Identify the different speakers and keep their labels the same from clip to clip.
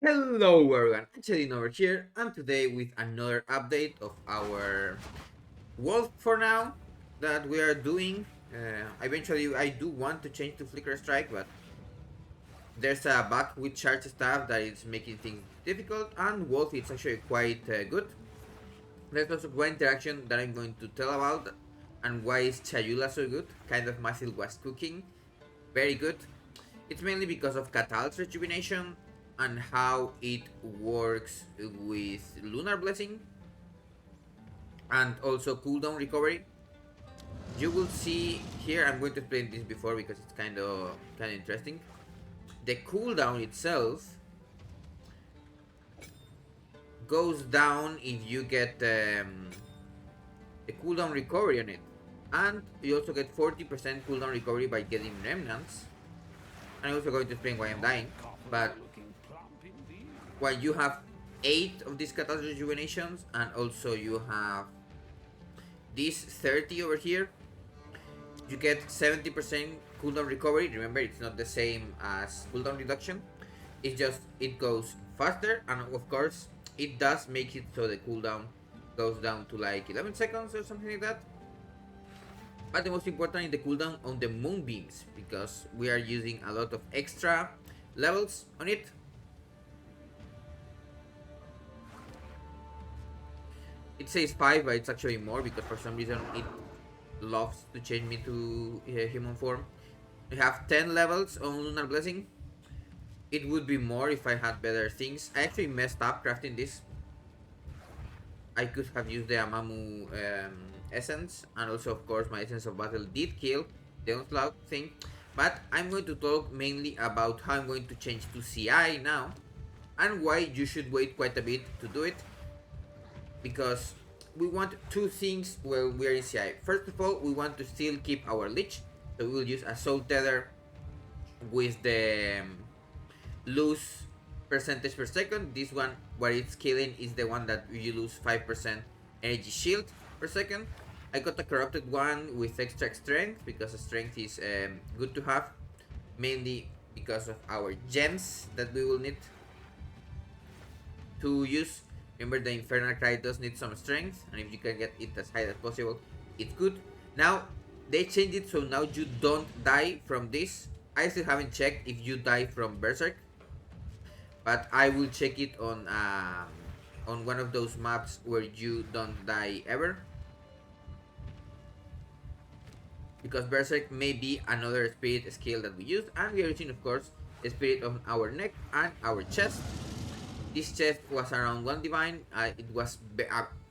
Speaker 1: Hello everyone, Hachadino over here, and today with another update of our world for now that we are doing. Eventually, I do want to change to Flicker Strike, but there's a bug with charge stuff that is making things difficult, and Wolf is actually quite good. There's also one interaction that I'm going to tell about, and why is Chayula so good. Kind of Masil was cooking, very good. It's mainly because of Catal's rejuvenation and how it works with Lunar Blessing and also cooldown recovery. You will see here, I'm going to explain this before because it's kind of interesting. The cooldown itself goes down if you get the cooldown recovery on it, and you also get 40% cooldown recovery by getting remnants. I'm also going to explain why I'm dying, but while you have 8 of these Catalyst Rejuvenations, and also you have these 30 over here, you get 70% cooldown recovery. Remember, it's not the same as cooldown reduction. It's just, it goes faster, and of course, it does make it so the cooldown goes down to like 11 seconds or something like that. But the most important is the cooldown on the moonbeams, because we are using a lot of extra levels on it. It says 5, but it's actually more because for some reason it loves to change me to human form. We have 10 levels on Lunar Blessing. It would be more if I had better things. I actually messed up crafting this. I could have used the Amamu essence, and also of course my essence of battle did kill the onslaught thing. But I'm going to talk mainly about how I'm going to change to CI now, and why you should wait quite a bit to do it. Because we want two things when we are in CI. First of all, we want to still keep our leech, so we will use a soul tether with the lose percentage per second. This one, what it's killing, is the one that you lose 5% energy shield per second. I got a corrupted one with extra strength because strength is good to have, mainly because of our gems that we will need to use. Remember, the Infernal Cry does need some strength, and if you can get it as high as possible, it's good. Now, they changed it so now you don't die from this. I still haven't checked if you die from Berserk, but I will check it on one of those maps where you don't die ever. Because Berserk may be another spirit skill that we use, and we are using, of course, the spirit on our neck and our chest. This chest was around 1 divine. It was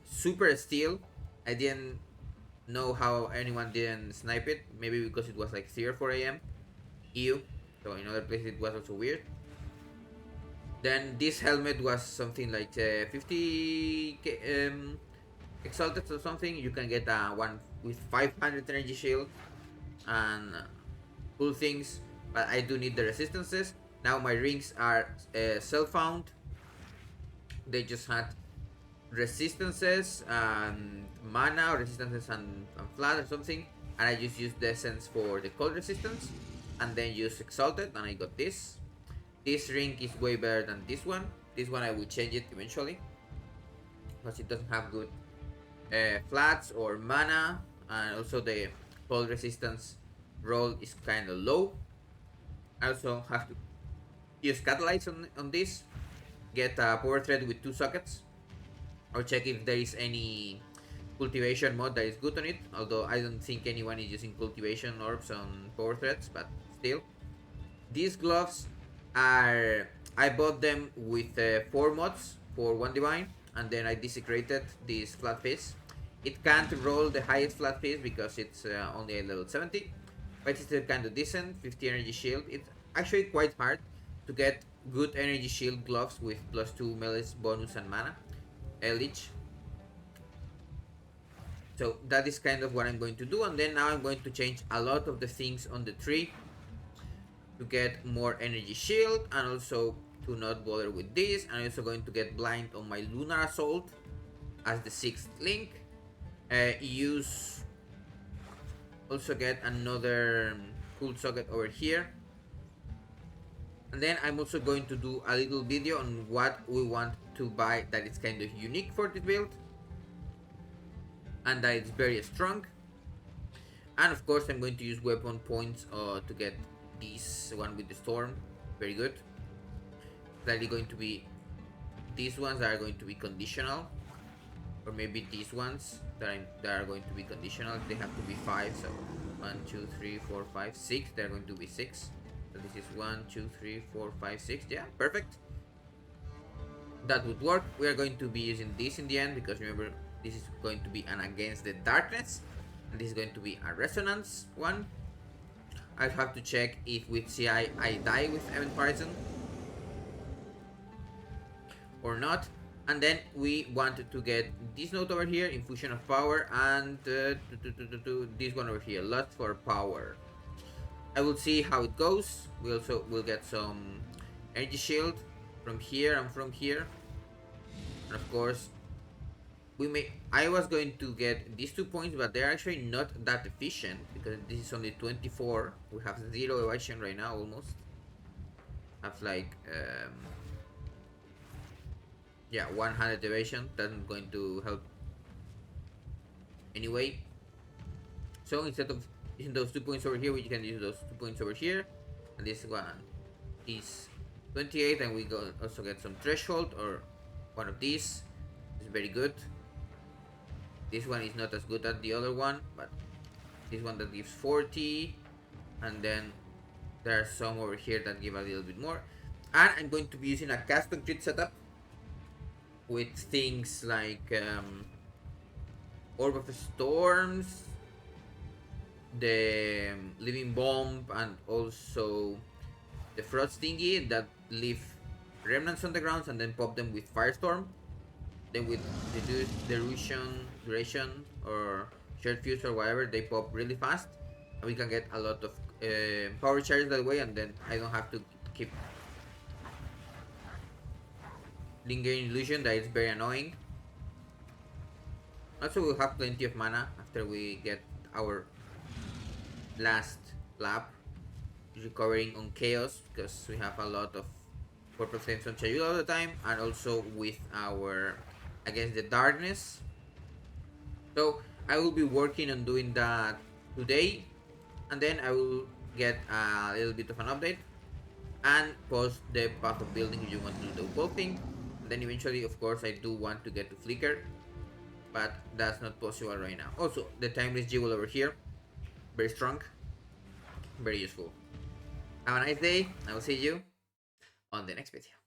Speaker 1: super steel. I didn't know how anyone didn't snipe it. Maybe because it was like 3 or 4 a.m. EU. So in other places it was also weird. Then this helmet was something like 50 exalted or something. You can get one with 500 energy shield and cool things. But I do need the resistances. Now my rings are self-found. They just had resistances and mana, or resistances and flat or something, and I just used the essence for the cold resistance, and then use exalted, and I got this. This ring is way better than this one. This one I will change it eventually because it doesn't have good flats or mana, and also the cold resistance roll is kind of low. I also have to use catalyze on this. Get a power thread with 2 sockets, or check if there is any cultivation mod that is good on it, although I don't think anyone is using cultivation orbs on power threads, but still. These gloves are, I bought them with 4 mods for 1 divine, and then I desecrated this flat face. It can't roll the highest flat face because it's only a level 70, but it's still kind of decent. 50 energy shield. It's actually quite hard to get good energy shield gloves with +2 melee bonus and mana leech. So that is kind of what I'm going to do, and then now I'm going to change a lot of the things on the tree to get more energy shield, and also to not bother with this. I'm also going to get blind on my Lunar Assault as the 6th link. Use also get another cool socket over here. And then I'm also going to do a little video on what we want to buy that is kind of unique for this build and that it's very strong. And of course I'm going to use weapon points to get this one with the storm. Very good. Likely going to be these ones that are going to be conditional, or maybe these ones that are going to be conditional. They have to be 5, so 1, 2, 3, 4, 5, 6. They're going to be 6. So this is 1, 2, 3, 4, 5, 6. Yeah, perfect. That would work. We are going to be using this in the end because remember this is going to be an against the darkness, and this is going to be a resonance one. I have to check if with CI I die with Event Horizon or not. And then we wanted to get this node over here, infusion of power, and this one over here, lust for power. I will see how it goes. We also will get some energy shield from here and from here, and of course we may. I was going to get these 2 points, but they're actually not that efficient because this is only 24. We have 0 evasion right now, almost. Have like yeah, 100 evasion. That's not going to help anyway. So instead of using those 2 points over here, we can use those 2 points over here. And this one is 28, and we also get some threshold or one of these. It's very good. This one is not as good as the other one, but this one that gives 40, and then there are some over here that give a little bit more. And I'm going to be using a custom crit setup with things like Orb of Storms, the Living Bomb, and also the Frost thingy that leave remnants on the grounds and then pop them with Firestorm. Then with duration or shared fuse or whatever, they pop really fast, and we can get a lot of power charges that way, and then I don't have to keep lingering illusion that is very annoying. Also, we'll have plenty of mana after we get our last lap, recovering on chaos because we have a lot of purple flames on Chayula all the time, and also with our against the darkness. So I will be working on doing that today, and then I will get a little bit of an update and post the path of building if you want to do the whole thing. And then eventually, of course, I do want to get to Flicker, but that's not possible right now. Also, the timeless jewel over here, very strong, very useful. Have a nice day. I will see you on the next video.